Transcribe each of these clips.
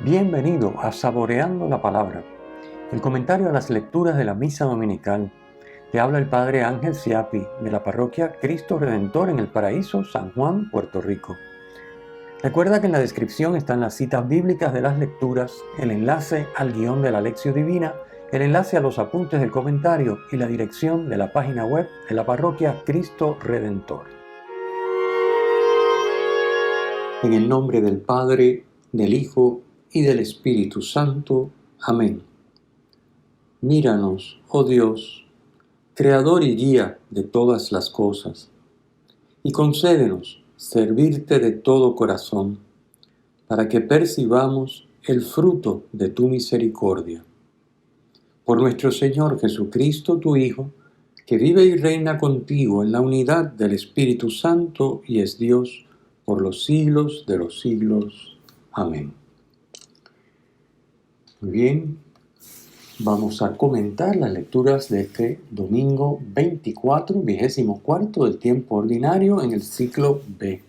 Bienvenido a Saboreando la Palabra, el comentario a las lecturas de la Misa Dominical. Te habla el Padre Ángel Siapi, de la parroquia Cristo Redentor en el Paraíso, San Juan, Puerto Rico. Recuerda que en la descripción están las citas bíblicas de las lecturas, el enlace al guión de la Lección Divina, el enlace a los apuntes del comentario y la dirección de la página web de la parroquia Cristo Redentor. En el nombre del Padre, del Hijo y del Espíritu Santo. Amén. Míranos, oh Dios, Creador y guía de todas las cosas, y concédenos servirte de todo corazón, para que percibamos el fruto de tu misericordia. Por nuestro Señor Jesucristo, tu Hijo, que vive y reina contigo en la unidad del Espíritu Santo y es Dios por los siglos de los siglos. Amén. Muy bien, vamos a comentar las lecturas de este domingo 24, 24 del tiempo ordinario en el ciclo B.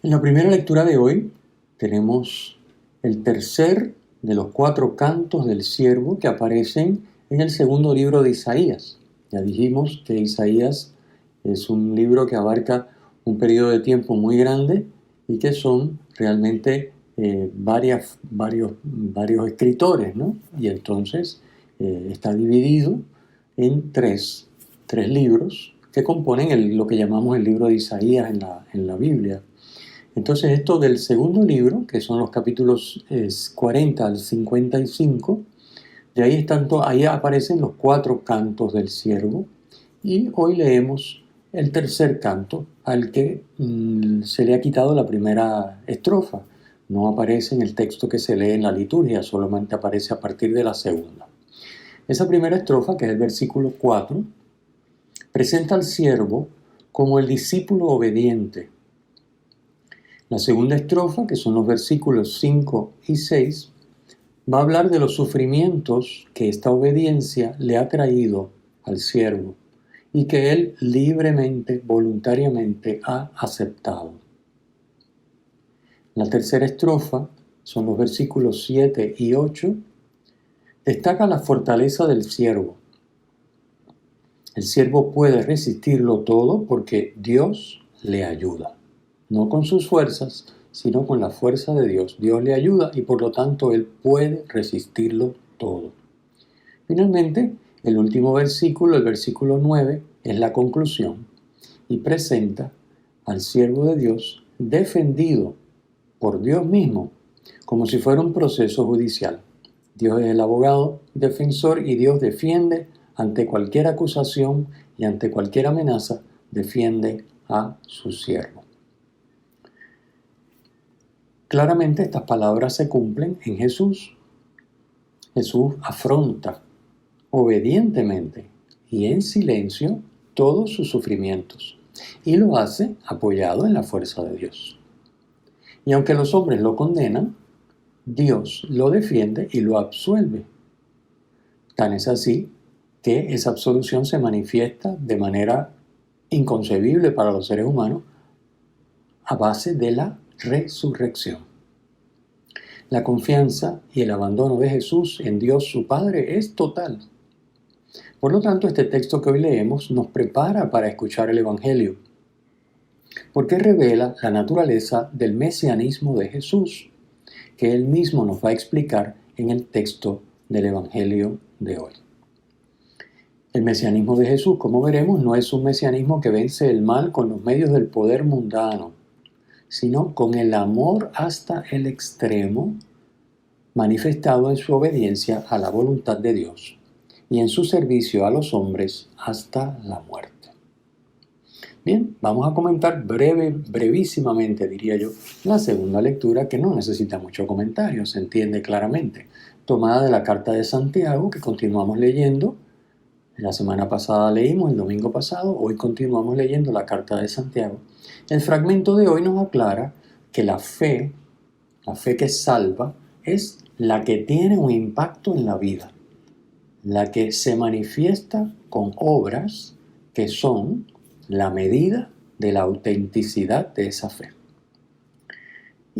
En la primera lectura de hoy tenemos el tercer de los 4 cantos del siervo que aparecen en el segundo libro de Isaías. Ya dijimos que Isaías es un libro que abarca un periodo de tiempo muy grande y que son realmente varios escritores, ¿no? Y entonces está dividido en tres libros que componen lo que llamamos el libro de Isaías en la Biblia. Entonces esto del segundo libro, que son los capítulos 40 al 55, de ahí aparecen los 4 cantos del siervo, y hoy leemos el tercer canto al que se le ha quitado la primera estrofa. No aparece en el texto que se lee en la liturgia, solamente aparece a partir de la segunda. Esa primera estrofa, que es el versículo 4, presenta al siervo como el discípulo obediente. La segunda estrofa, que son los versículos 5 y 6, va a hablar de los sufrimientos que esta obediencia le ha traído al siervo y que él libremente, voluntariamente ha aceptado. La tercera estrofa, son los versículos 7 y 8, destaca la fortaleza del siervo. El siervo puede resistirlo todo porque Dios le ayuda. No con sus fuerzas, sino con la fuerza de Dios. Dios le ayuda y por lo tanto él puede resistirlo todo. Finalmente, el último versículo, el versículo 9, es la conclusión y presenta al siervo de Dios defendido por Dios mismo, como si fuera un proceso judicial. Dios es el abogado defensor y Dios defiende ante cualquier acusación y ante cualquier amenaza, defiende a su siervo. Claramente estas palabras se cumplen en Jesús. Jesús afronta obedientemente y en silencio todos sus sufrimientos y lo hace apoyado en la fuerza de Dios. Y aunque los hombres lo condenan, Dios lo defiende y lo absuelve. Tan es así que esa absolución se manifiesta de manera inconcebible para los seres humanos a base de la resurrección. La confianza y el abandono de Jesús en Dios su Padre es total. Por lo tanto, este texto que hoy leemos nos prepara para escuchar el Evangelio, porque revela la naturaleza del mesianismo de Jesús, que él mismo nos va a explicar en el texto del Evangelio de hoy. El mesianismo de Jesús, como veremos, no es un mesianismo que vence el mal con los medios del poder mundano, sino con el amor hasta el extremo, manifestado en su obediencia a la voluntad de Dios y en su servicio a los hombres hasta la muerte. Bien, vamos a comentar brevísimamente, diría yo, la segunda lectura, que no necesita mucho comentario, se entiende claramente, tomada de la carta de Santiago, que continuamos leyendo. La semana pasada leímos, el domingo pasado, hoy continuamos leyendo la carta de Santiago. El fragmento de hoy nos aclara que la fe que salva, es la que tiene un impacto en la vida, la que se manifiesta con obras que son la medida de la autenticidad de esa fe.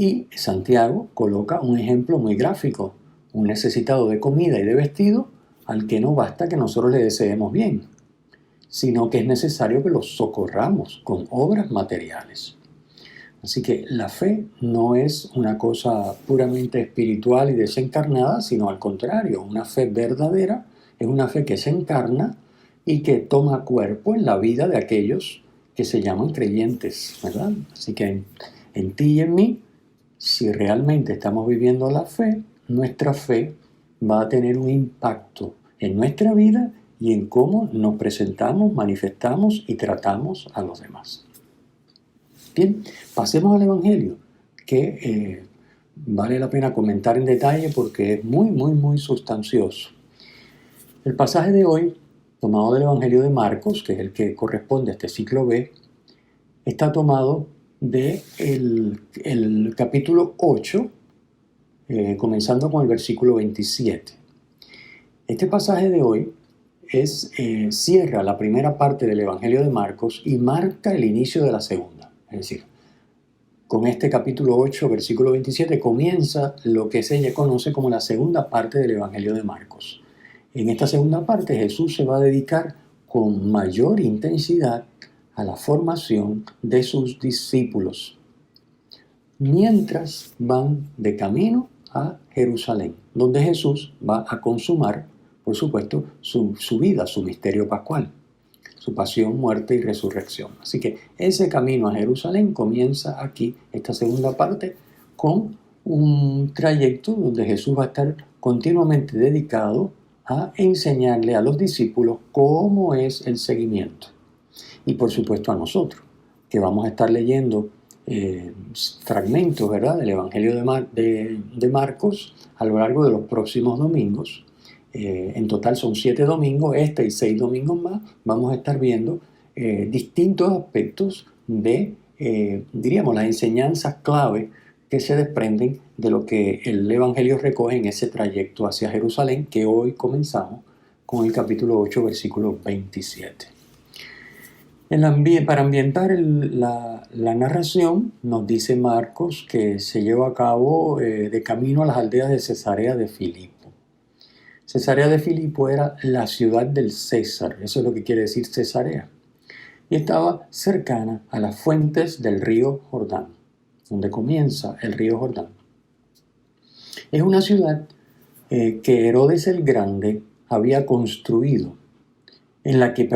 Y Santiago coloca un ejemplo muy gráfico, un necesitado de comida y de vestido al que no basta que nosotros le deseemos bien, sino que es necesario que los socorramos con obras materiales. Así que la fe no es una cosa puramente espiritual y desencarnada, sino al contrario, una fe verdadera es una fe que se encarna y que toma cuerpo en la vida de aquellos que se llaman creyentes, ¿verdad? Así que en ti y en mí, si realmente estamos viviendo la fe, nuestra fe va a tener un impacto en nuestra vida y en cómo nos presentamos, manifestamos y tratamos a los demás. Bien, pasemos al Evangelio, que vale la pena comentar en detalle porque es muy sustancioso. El pasaje de hoy, tomado del Evangelio de Marcos, que es el que corresponde a este ciclo B, está tomado del capítulo 8, comenzando con el versículo 27. Este pasaje de hoy cierra la primera parte del Evangelio de Marcos y marca el inicio de la segunda. Es decir, con este capítulo 8, versículo 27, comienza lo que se conoce como la segunda parte del Evangelio de Marcos. En esta segunda parte Jesús se va a dedicar con mayor intensidad a la formación de sus discípulos, mientras van de camino a Jerusalén, donde Jesús va a consumar, por supuesto, su vida, su misterio pascual, su pasión, muerte y resurrección. Así que ese camino a Jerusalén comienza aquí, esta segunda parte, con un trayecto donde Jesús va a estar continuamente dedicado a enseñarle a los discípulos cómo es el seguimiento. Y por supuesto a nosotros, que vamos a estar leyendo fragmentos, ¿verdad?, del Evangelio de Marcos a lo largo de los próximos domingos. En total son 7 domingos, y 6 domingos más, vamos a estar viendo distintos aspectos de, diríamos, las enseñanzas clave que se desprenden de lo que el Evangelio recoge en ese trayecto hacia Jerusalén, que hoy comenzamos con el capítulo 8, versículo 27. Para ambientar la narración, nos dice Marcos que se llevó a cabo de camino a las aldeas de Cesarea de Filipo. Cesarea de Filipo era la ciudad del César, eso es lo que quiere decir Cesarea, y estaba cercana a las fuentes del río Jordán, donde comienza el río Jordán. Es una ciudad que Herodes el Grande había construido, en la que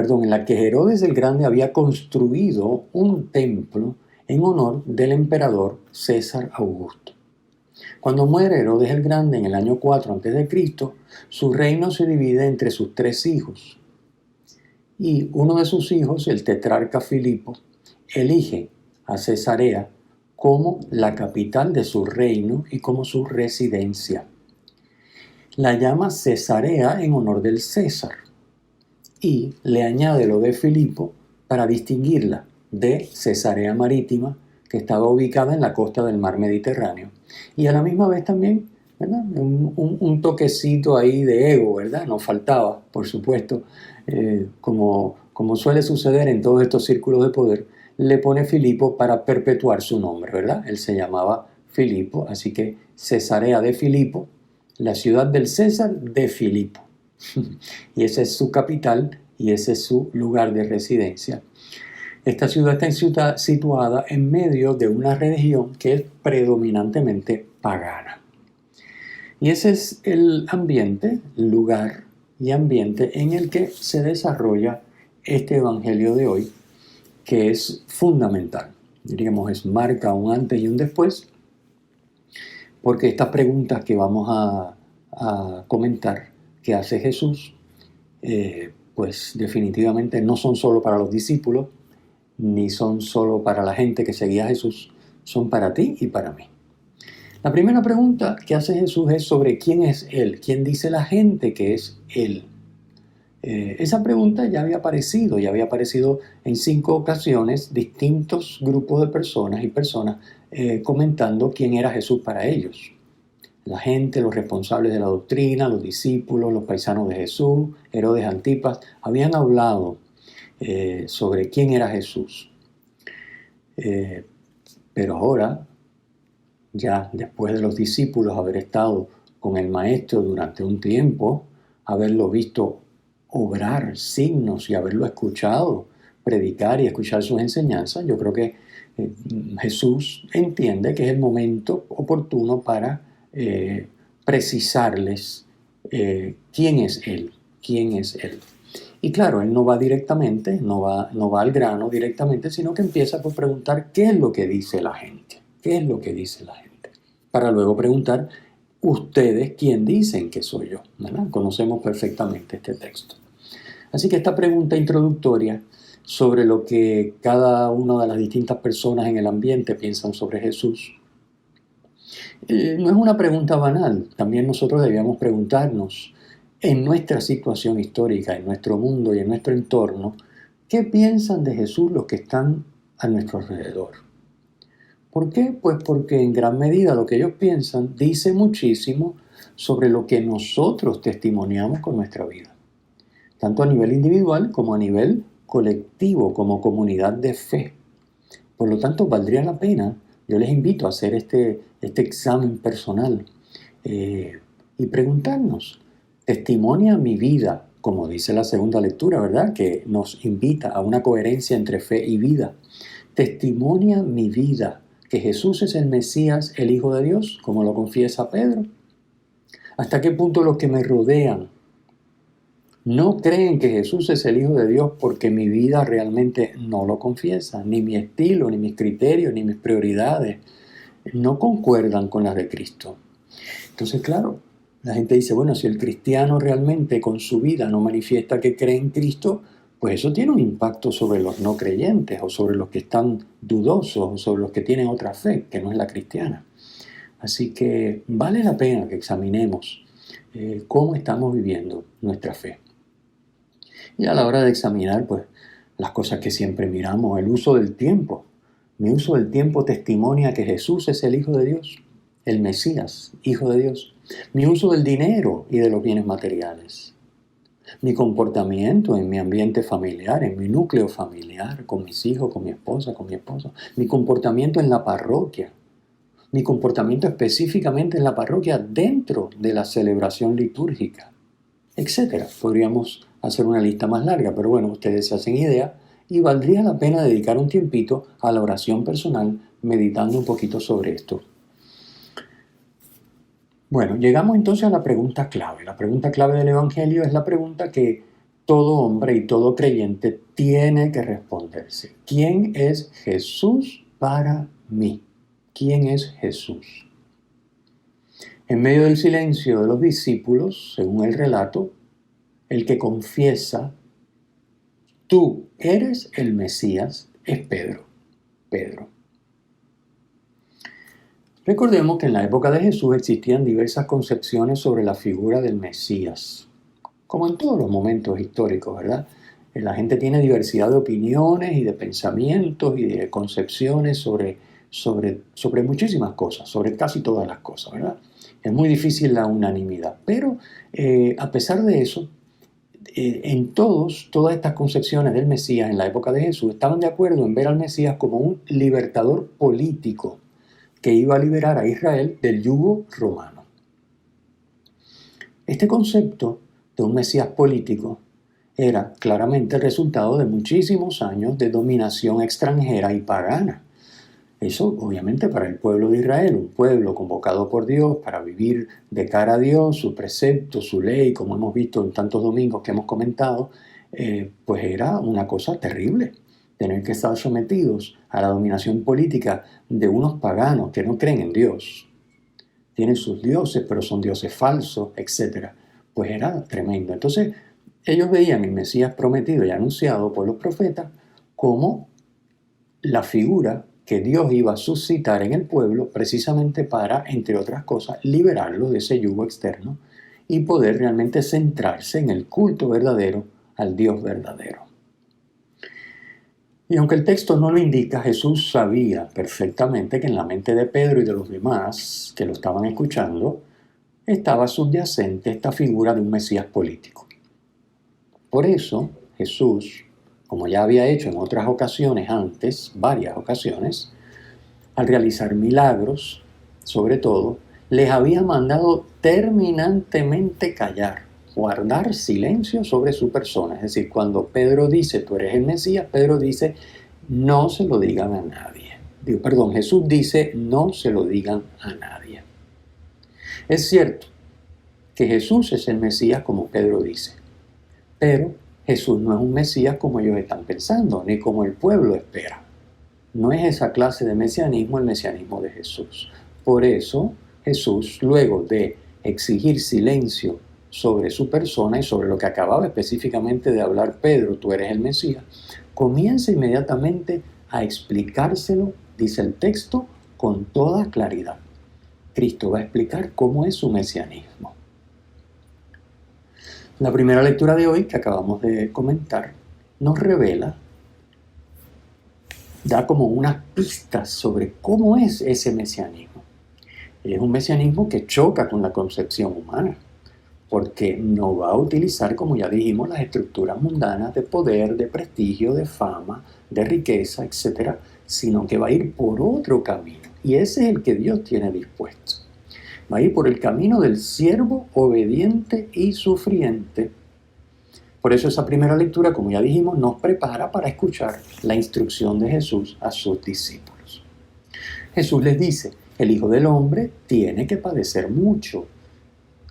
Herodes el Grande había construido un templo en honor del emperador César Augusto. Cuando muere Herodes el Grande en el año 4 a.C., su reino se divide entre sus 3 hijos. Y uno de sus hijos, el tetrarca Filipo, elige a Cesarea como la capital de su reino y como su residencia. La llama Cesarea en honor del César y le añade lo de Filipo para distinguirla de Cesarea Marítima, que estaba ubicada en la costa del mar Mediterráneo. Y a la misma vez también, ¿verdad?, un toquecito ahí de ego, ¿verdad? Nos faltaba, por supuesto, como suele suceder en todos estos círculos de poder, le pone Filipo para perpetuar su nombre, ¿verdad? Él se llamaba Filipo, así que Cesarea de Filipo, la ciudad del César de Filipo. Y esa es su capital y ese es su lugar de residencia. Esta ciudad está situada en medio de una región que es predominantemente pagana. Y ese es el lugar y ambiente en el que se desarrolla este evangelio de hoy, que es fundamental. Diríamos, marca un antes y un después, porque estas preguntas que vamos a comentar que hace Jesús, pues definitivamente no son solo para los discípulos, ni son solo para la gente que seguía a Jesús, son para ti y para mí. La primera pregunta que hace Jesús es sobre quién es Él, quién dice la gente que es Él. Esa pregunta ya había aparecido en 5 ocasiones, distintos grupos de personas comentando quién era Jesús para ellos. La gente, los responsables de la doctrina, los discípulos, los paisanos de Jesús, Herodes Antipas, habían hablado sobre quién era Jesús. Pero ahora ya después de los discípulos haber estado con el Maestro durante un tiempo, haberlo visto obrar signos y haberlo escuchado predicar y escuchar sus enseñanzas, yo creo que Jesús entiende que es el momento oportuno para precisarles quién es Él, quién es Él. Y claro, Él no va directamente, no va al grano directamente, sino que empieza por preguntar qué es lo que dice la gente, qué es lo que dice la gente, para luego preguntar, ¿ustedes quién dicen que soy yo? ¿Verdad? Conocemos perfectamente este texto. Así que esta pregunta introductoria sobre lo que cada una de las distintas personas en el ambiente piensan sobre Jesús, no es una pregunta banal. También nosotros debíamos preguntarnos, en nuestra situación histórica, en nuestro mundo y en nuestro entorno, ¿qué piensan de Jesús los que están a nuestro alrededor? ¿Por qué? Pues porque en gran medida lo que ellos piensan dice muchísimo sobre lo que nosotros testimoniamos con nuestra vida, tanto a nivel individual como a nivel colectivo, como comunidad de fe. Por lo tanto, valdría la pena, yo les invito a hacer este examen personal y preguntarnos, ¿testimonia mi vida, como dice la segunda lectura, ¿verdad? Que nos invita a una coherencia entre fe y vida? ¿Testimonia mi vida que Jesús es el Mesías, el Hijo de Dios, como lo confiesa Pedro? ¿Hasta qué punto los que me rodean no creen que Jesús es el Hijo de Dios porque mi vida realmente no lo confiesa? Ni mi estilo, ni mis criterios, ni mis prioridades no concuerdan con las de Cristo. Entonces, claro, la gente dice, bueno, si el cristiano realmente con su vida no manifiesta que cree en Cristo, pues eso tiene un impacto sobre los no creyentes o sobre los que están dudosos o sobre los que tienen otra fe, que no es la cristiana. Así que vale la pena que examinemos cómo estamos viviendo nuestra fe. Y a la hora de examinar, pues, las cosas que siempre miramos, el uso del tiempo. Mi uso del tiempo testimonia que Jesús es el Hijo de Dios, el Mesías, Hijo de Dios. Mi uso del dinero y de los bienes materiales. Mi comportamiento en mi ambiente familiar, en mi núcleo familiar, con mis hijos, con mi esposa, con mi esposo. Mi comportamiento en la parroquia. Mi comportamiento específicamente en la parroquia dentro de la celebración litúrgica, etcétera. Podríamos hacer una lista más larga, pero bueno, ustedes se hacen idea y valdría la pena dedicar un tiempito a la oración personal meditando un poquito sobre esto. Bueno, llegamos entonces a la pregunta clave. La pregunta clave del Evangelio es la pregunta que todo hombre y todo creyente tiene que responderse. ¿Quién es Jesús para mí? ¿Quién es Jesús? En medio del silencio de los discípulos, según el relato, el que confiesa, tú eres el Mesías, es Pedro. Pedro. Recordemos que en la época de Jesús existían diversas concepciones sobre la figura del Mesías, como en todos los momentos históricos, ¿verdad? La gente tiene diversidad de opiniones y de pensamientos y de concepciones sobre muchísimas cosas, sobre casi todas las cosas, ¿verdad? Es muy difícil la unanimidad, pero a pesar de eso, todas estas concepciones del Mesías en la época de Jesús estaban de acuerdo en ver al Mesías como un libertador político que iba a liberar a Israel del yugo romano. Este concepto de un Mesías político era claramente el resultado de muchísimos años de dominación extranjera y pagana. Eso obviamente para el pueblo de Israel, un pueblo convocado por Dios para vivir de cara a Dios, su precepto, su ley, como hemos visto en tantos domingos que hemos comentado, pues era una cosa terrible. Tener que estar sometidos a la dominación política de unos paganos que no creen en Dios. Tienen sus dioses, pero son dioses falsos, etc. Pues era tremendo. Entonces, ellos veían el Mesías prometido y anunciado por los profetas como la figura que Dios iba a suscitar en el pueblo precisamente para, entre otras cosas, liberarlo de ese yugo externo y poder realmente centrarse en el culto verdadero al Dios verdadero. Y aunque el texto no lo indica, Jesús sabía perfectamente que en la mente de Pedro y de los demás que lo estaban escuchando estaba subyacente esta figura de un Mesías político. Por eso Jesús, como ya había hecho en otras ocasiones antes, varias ocasiones, al realizar milagros, sobre todo, les había mandado terminantemente callar, guardar silencio sobre su persona. Es decir, cuando Pedro dice, tú eres el Mesías, Pedro dice, no se lo digan a nadie. Jesús dice, no se lo digan a nadie. Es cierto que Jesús es el Mesías como Pedro dice, pero Jesús no es un Mesías como ellos están pensando, ni como el pueblo espera. No es esa clase de mesianismo el mesianismo de Jesús. Por eso Jesús, luego de exigir silencio sobre su persona y sobre lo que acababa específicamente de hablar Pedro, tú eres el Mesías, comienza inmediatamente a explicárselo, dice el texto, con toda claridad. Cristo va a explicar cómo es su mesianismo. La primera lectura de hoy, que acabamos de comentar, nos revela, da como unas pistas sobre cómo es ese mesianismo. Es un mesianismo que choca con la concepción humana, porque no va a utilizar, como ya dijimos, las estructuras mundanas de poder, de prestigio, de fama, de riqueza, etc., sino que va a ir por otro camino. Y ese es el que Dios tiene dispuesto. Va a ir por el camino del siervo obediente y sufriente. Por eso esa primera lectura, como ya dijimos, nos prepara para escuchar la instrucción de Jesús a sus discípulos. Jesús les dice, el Hijo del Hombre tiene que padecer mucho,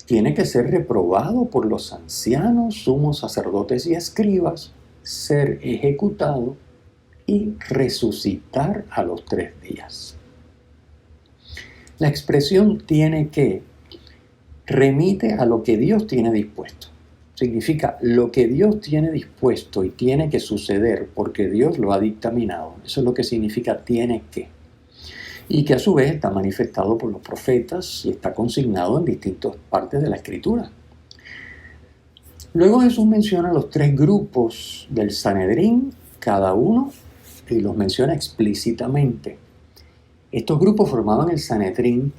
tiene que ser reprobado por los ancianos, sumos sacerdotes y escribas, ser ejecutado y resucitar a los 3 días. La expresión tiene que remite a lo que Dios tiene dispuesto. Significa lo que Dios tiene dispuesto y tiene que suceder porque Dios lo ha dictaminado. Eso es lo que significa tiene que. Y que a su vez está manifestado por los profetas y está consignado en distintas partes de la Escritura. Luego Jesús menciona los 3 grupos del Sanedrín, cada uno, y los menciona explícitamente. Estos grupos formaban el Sanedrín,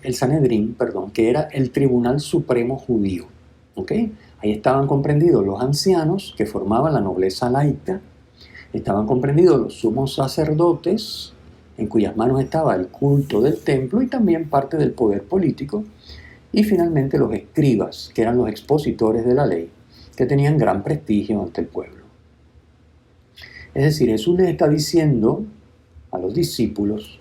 que era el Tribunal Supremo Judío. ¿Okay? Ahí estaban comprendidos los ancianos, que formaban la nobleza laica, estaban comprendidos los sumos sacerdotes, en cuyas manos estaba el culto del templo y también parte del poder político, y finalmente los escribas, que eran los expositores de la ley, que tenían gran prestigio ante el pueblo. Es decir, Jesús les está diciendo a los discípulos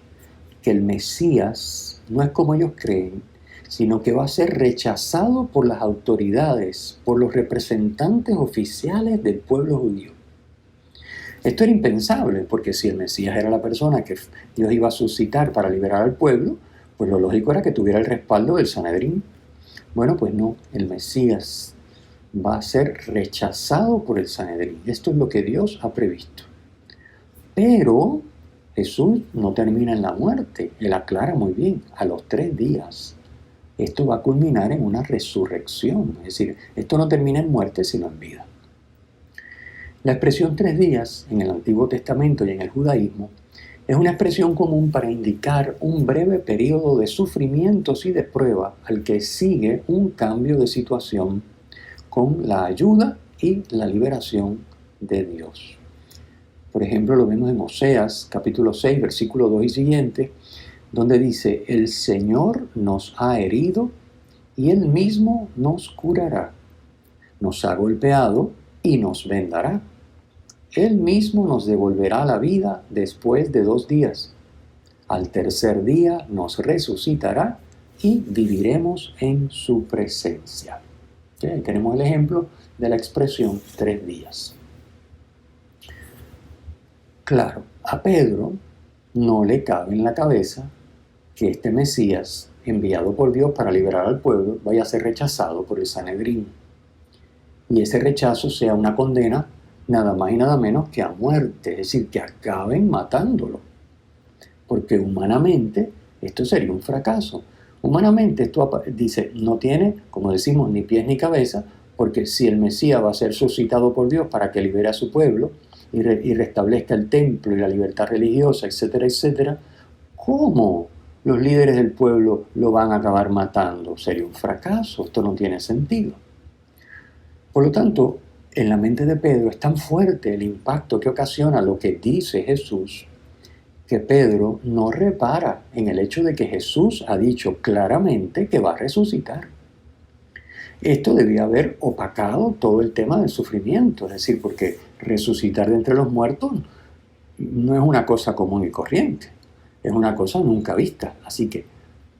que el Mesías no es como ellos creen, sino que va a ser rechazado por las autoridades, por los representantes oficiales del pueblo judío. Esto era impensable, porque si el Mesías era la persona que Dios iba a suscitar para liberar al pueblo, pues lo lógico era que tuviera el respaldo del Sanedrín. Bueno, pues no, el Mesías va a ser rechazado por el Sanedrín. Esto es lo que Dios ha previsto. Pero Jesús no termina en la muerte, él aclara muy bien, a los 3 días. Esto va a culminar en una resurrección, es decir, esto no termina en muerte sino en vida. La expresión 3 días en el Antiguo Testamento y en el judaísmo es una expresión común para indicar un breve periodo de sufrimientos y de prueba al que sigue un cambio de situación con la ayuda y la liberación de Dios. Por ejemplo, lo vemos en Oseas, capítulo 6, versículo 2 y siguiente, donde dice, el Señor nos ha herido y Él mismo nos curará. Nos ha golpeado y nos vendará. Él mismo nos devolverá la vida después de 2 días. Al 3er día nos resucitará y viviremos en su presencia. ¿Sí? Tenemos el ejemplo de la expresión 3 días. Claro, a Pedro no le cabe en la cabeza que este Mesías, enviado por Dios para liberar al pueblo, vaya a ser rechazado por el Sanedrín. Y ese rechazo sea una condena nada más y nada menos que a muerte, es decir, que acaben matándolo. Porque humanamente esto sería un fracaso. Humanamente esto dice, no tiene, como decimos, ni pies ni cabeza, porque si el Mesías va a ser suscitado por Dios para que libere a su pueblo y restablezca el templo y la libertad religiosa, etcétera, etcétera, ¿cómo los líderes del pueblo lo van a acabar matando? Sería un fracaso, esto no tiene sentido. Por lo tanto, en la mente de Pedro es tan fuerte el impacto que ocasiona lo que dice Jesús, que Pedro no repara en el hecho de que Jesús ha dicho claramente que va a resucitar. Esto debía haber opacado todo el tema del sufrimiento, es decir, porque resucitar de entre los muertos no es una cosa común y corriente, es una cosa nunca vista. Así que,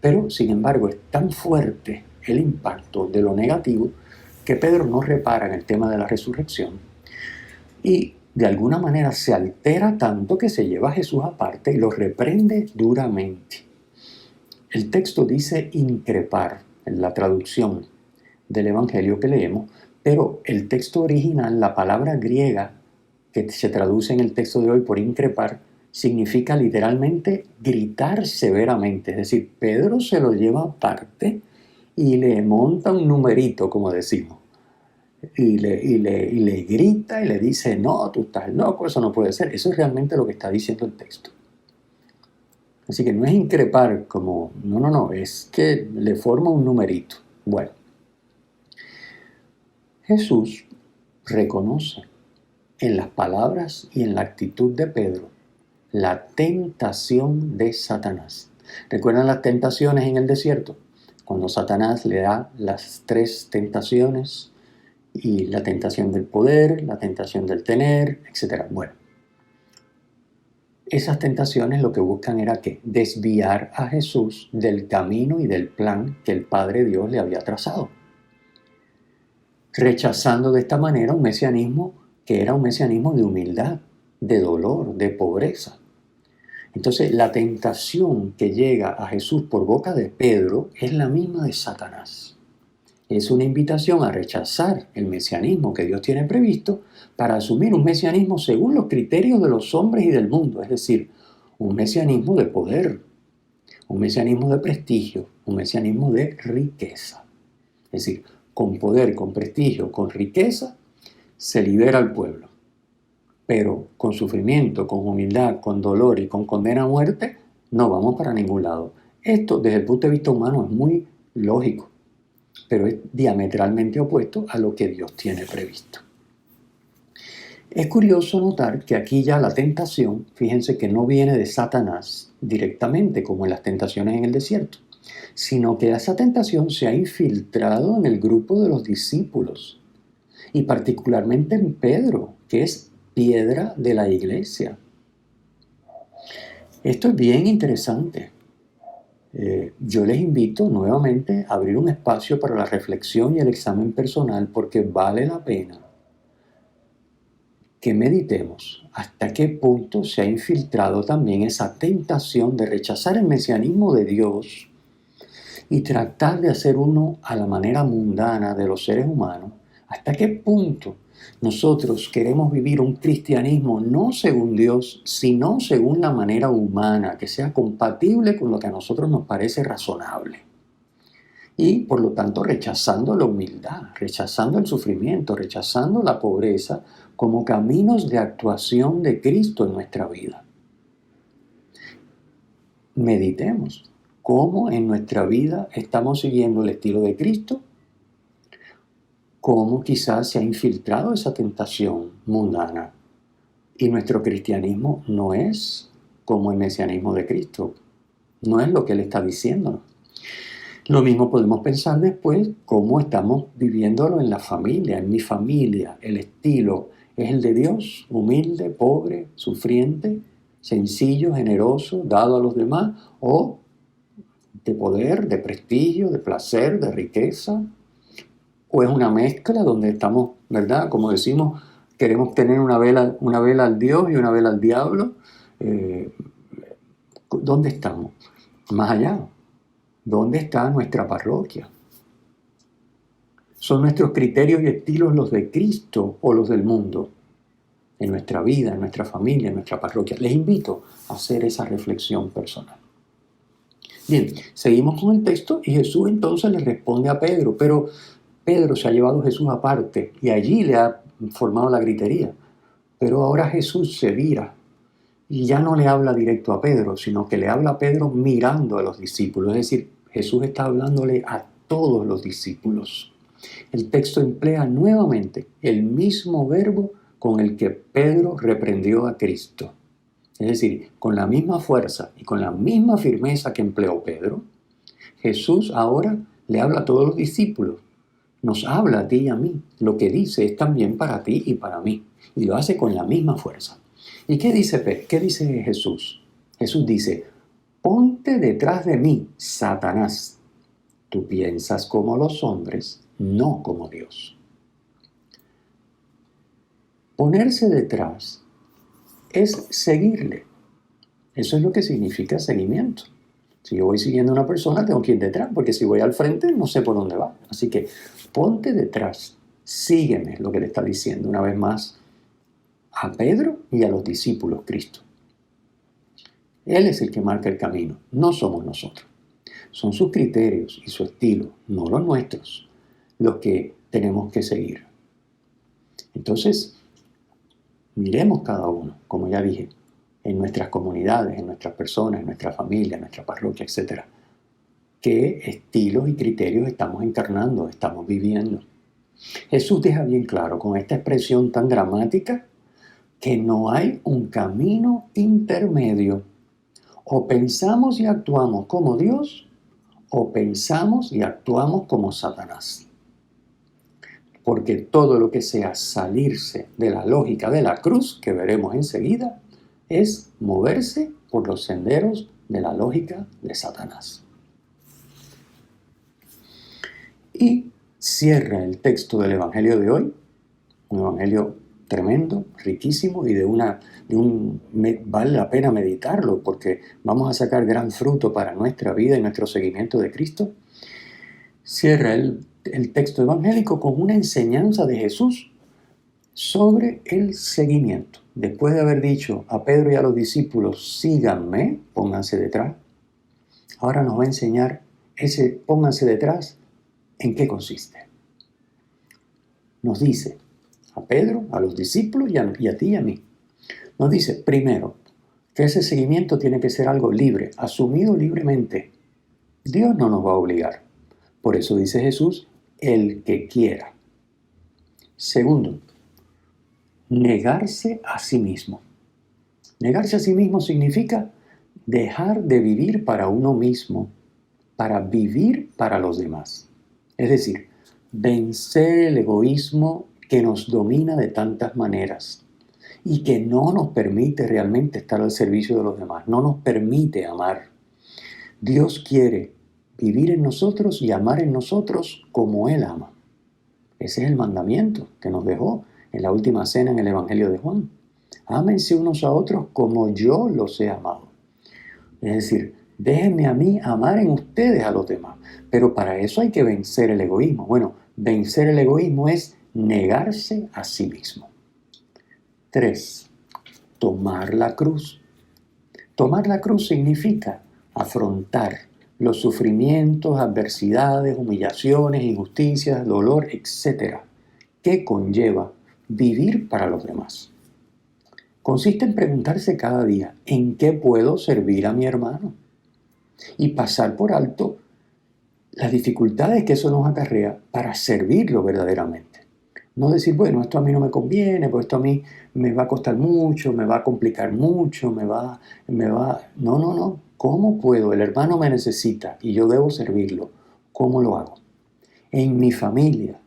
pero sin embargo es tan fuerte el impacto de lo negativo que Pedro no repara en el tema de la resurrección y de alguna manera se altera tanto que se lleva a Jesús aparte y lo reprende duramente. El texto dice increpar en la traducción del Evangelio que leemos, pero el texto original, la palabra griega que se traduce en el texto de hoy por increpar, significa literalmente gritar severamente. Es decir, Pedro se lo lleva aparte y le monta un numerito, como decimos, y le grita y le dice, no, tú estás loco, eso no puede ser. Eso es realmente lo que está diciendo el texto. Así que no es increpar como, no, es que le forma un numerito. Bueno, Jesús reconoce en las palabras y en la actitud de Pedro la tentación de Satanás. ¿Recuerdan las tentaciones en el desierto? Cuando Satanás le da las 3 tentaciones, y la tentación del poder, la tentación del tener, etc. Bueno, esas tentaciones lo que buscan era ¿qué? Desviar a Jesús del camino y del plan que el Padre Dios le había trazado, rechazando de esta manera un mesianismo que era un mesianismo de humildad, de dolor, de pobreza. Entonces la tentación que llega a Jesús por boca de Pedro es la misma de Satanás. Es una invitación a rechazar el mesianismo que Dios tiene previsto para asumir un mesianismo según los criterios de los hombres y del mundo, es decir, un mesianismo de poder, un mesianismo de prestigio, un mesianismo de riqueza. Es decir, con poder, con prestigio, con riqueza, se libera al pueblo. Pero con sufrimiento, con humildad, con dolor y con condena a muerte, no vamos para ningún lado. Esto, desde el punto de vista humano, es muy lógico, pero es diametralmente opuesto a lo que Dios tiene previsto. Es curioso notar que aquí ya la tentación, fíjense que no viene de Satanás directamente, como en las tentaciones en el desierto, sino que esa tentación se ha infiltrado en el grupo de los discípulos, y particularmente en Pedro, que es piedra de la iglesia. Esto es bien interesante. Yo les invito nuevamente a abrir un espacio para la reflexión y el examen personal porque vale la pena que meditemos hasta qué punto se ha infiltrado también esa tentación de rechazar el mesianismo de Dios y tratar de hacer uno a la manera mundana de los seres humanos. Hasta qué punto nosotros queremos vivir un cristianismo no según Dios, sino según la manera humana, que sea compatible con lo que a nosotros nos parece razonable. Y por lo tanto rechazando la humildad, rechazando el sufrimiento, rechazando la pobreza como caminos de actuación de Cristo en nuestra vida. Meditemos cómo en nuestra vida estamos siguiendo el estilo de Cristo, cómo quizás se ha infiltrado esa tentación mundana. Y nuestro cristianismo no es como el mesianismo de Cristo, no es lo que Él está diciéndonos. Lo mismo podemos pensar después cómo estamos viviéndolo en la familia, en mi familia. El estilo es el de Dios, humilde, pobre, sufriente, sencillo, generoso, dado a los demás, o de poder, de prestigio, de placer, de riqueza. O es una mezcla donde estamos, ¿verdad? Como decimos, queremos tener una vela al Dios y una vela al diablo. ¿Dónde estamos? Más allá. ¿Dónde está nuestra parroquia? ¿Son nuestros criterios y estilos los de Cristo o los del mundo? En nuestra vida, en nuestra familia, en nuestra parroquia. Les invito a hacer esa reflexión personal. Bien, seguimos con el texto y Jesús entonces le responde a Pedro, pero Pedro se ha llevado a Jesús aparte y allí le ha formado la gritería. Pero ahora Jesús se vira y ya no le habla directo a Pedro, sino que le habla a Pedro mirando a los discípulos. Es decir, Jesús está hablándole a todos los discípulos. El texto emplea nuevamente el mismo verbo con el que Pedro reprendió a Cristo. Es decir, con la misma fuerza y con la misma firmeza que empleó Pedro, Jesús ahora le habla a todos los discípulos. Nos habla a ti y a mí. Lo que dice es también para ti y para mí. Y lo hace con la misma fuerza. ¿Y qué dice Jesús? Jesús dice, ponte detrás de mí, Satanás. Tú piensas como los hombres, no como Dios. Ponerse detrás es seguirle. Eso es lo que significa seguimiento. Si yo voy siguiendo a una persona, tengo que ir detrás, porque si voy al frente, no sé por dónde va. Así que ponte detrás, sígueme, es lo que le está diciendo una vez más a Pedro y a los discípulos Cristo. Él es el que marca el camino, no somos nosotros. Son sus criterios y su estilo, no los nuestros, los que tenemos que seguir. Entonces, miremos cada uno, como ya dije, en nuestras comunidades, en nuestras personas, en nuestra familia, en nuestra parroquia, etc. ¿Qué estilos y criterios estamos encarnando, estamos viviendo? Jesús deja bien claro con esta expresión tan dramática que no hay un camino intermedio. O pensamos y actuamos como Dios, o pensamos y actuamos como Satanás. Porque todo lo que sea salirse de la lógica de la cruz, que veremos enseguida, es moverse por los senderos de la lógica de Satanás. Y cierra el texto del Evangelio de hoy, un Evangelio tremendo, riquísimo y vale la pena meditarlo porque vamos a sacar gran fruto para nuestra vida y nuestro seguimiento de Cristo. Cierra el texto evangélico con una enseñanza de Jesús sobre el seguimiento. Después de haber dicho a Pedro y a los discípulos, síganme, pónganse detrás, ahora nos va a enseñar ese pónganse detrás, ¿en qué consiste? Nos dice a Pedro, a los discípulos y a ti y a mí. Nos dice, primero, que ese seguimiento tiene que ser algo libre, asumido libremente. Dios no nos va a obligar. Por eso dice Jesús, el que quiera. Segundo, negarse a sí mismo. Negarse a sí mismo significa dejar de vivir para uno mismo, para vivir para los demás. Es decir, vencer el egoísmo que nos domina de tantas maneras y que no nos permite realmente estar al servicio de los demás, no nos permite amar. Dios quiere vivir en nosotros y amar en nosotros como Él ama. Ese es el mandamiento que nos dejó en la última cena en el Evangelio de Juan. Ámense unos a otros como yo los he amado. Es decir, déjenme a mí amar en ustedes a los demás. Pero para eso hay que vencer el egoísmo. Bueno, vencer el egoísmo es negarse a sí mismo. 3. Tomar la cruz. Tomar la cruz significa afrontar los sufrimientos, adversidades, humillaciones, injusticias, dolor, etc. que conlleva vivir para los demás. Consiste en preguntarse cada día, ¿en qué puedo servir a mi hermano? Y pasar por alto las dificultades que eso nos acarrea para servirlo verdaderamente. No decir, bueno, esto a mí no me conviene, pues esto a mí me va a costar mucho, me va a complicar mucho, No. ¿Cómo puedo? El hermano me necesita y yo debo servirlo. ¿Cómo lo hago? En mi familia,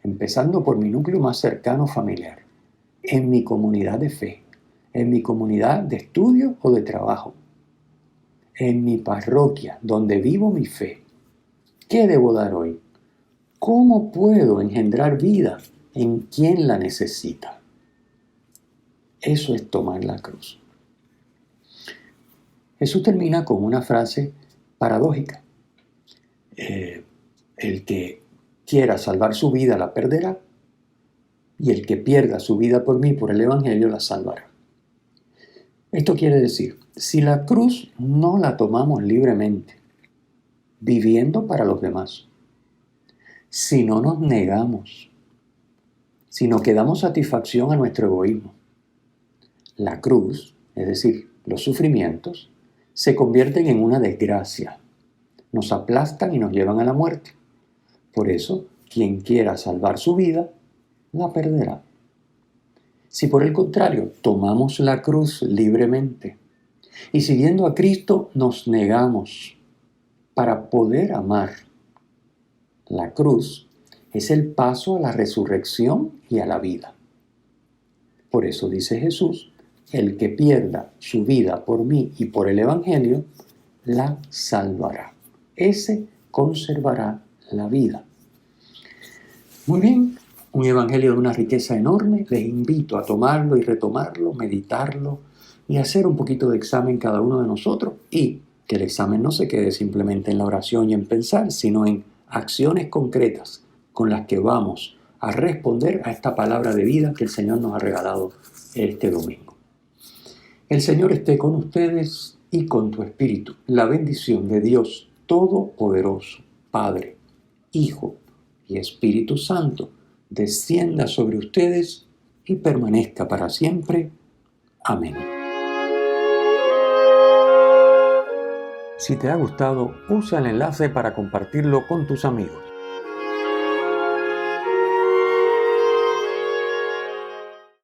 empezando por mi núcleo más cercano familiar, en mi comunidad de fe, en mi comunidad de estudio o de trabajo, en mi parroquia, donde vivo mi fe. ¿Qué debo dar hoy? ¿Cómo puedo engendrar vida en quien la necesita? Eso es tomar la cruz. Jesús termina con una frase paradójica. El que quiera salvar su vida la perderá, y el que pierda su vida por mí, por el Evangelio, la salvará. Esto quiere decir, si la cruz no la tomamos libremente, viviendo para los demás, si no nos negamos, si no damos satisfacción a nuestro egoísmo, la cruz, es decir, los sufrimientos, se convierten en una desgracia, nos aplastan y nos llevan a la muerte. Por eso, quien quiera salvar su vida, la perderá. Si por el contrario tomamos la cruz libremente y siguiendo a Cristo nos negamos para poder amar, la cruz es el paso a la resurrección y a la vida. Por eso dice Jesús, el que pierda su vida por mí y por el Evangelio, la salvará. Ese conservará la vida. Muy bien, un Evangelio de una riqueza enorme. Les invito a tomarlo y retomarlo, meditarlo y hacer un poquito de examen cada uno de nosotros. Y que el examen no se quede simplemente en la oración y en pensar, sino en acciones concretas con las que vamos a responder a esta palabra de vida que el Señor nos ha regalado este domingo. El Señor esté con ustedes y con tu espíritu. La bendición de Dios Todopoderoso, Padre, Hijo y Espíritu Santo, descienda sobre ustedes y permanezca para siempre. Amén. Si te ha gustado, usa el enlace para compartirlo con tus amigos.